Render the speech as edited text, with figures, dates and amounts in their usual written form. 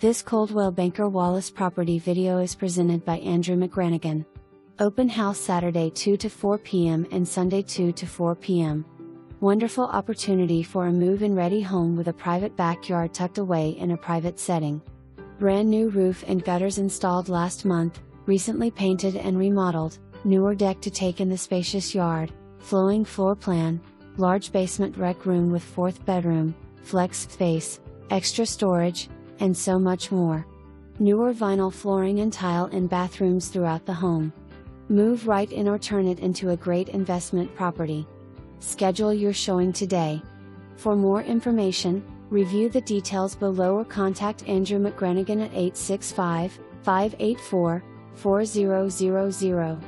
This Coldwell Banker Wallace property video is presented by Andrew Mcgranaghan. Open house Saturday 2 to 4 p.m. and Sunday 2 to 4 p.m. Wonderful opportunity for a move-in ready home with a private backyard tucked away in a private setting. Brand new roof and gutters installed last month, recently painted and remodeled, newer deck to take in the spacious yard, flowing floor plan, large basement rec room with 4th bedroom, flex space, extra storage, and so much more. Newer vinyl flooring and tile in bathrooms throughout the home. Move right in or turn it into a great investment property. Schedule your showing today. For more information, review the details below or contact Andrew Mcgranaghan at 865-584-4000.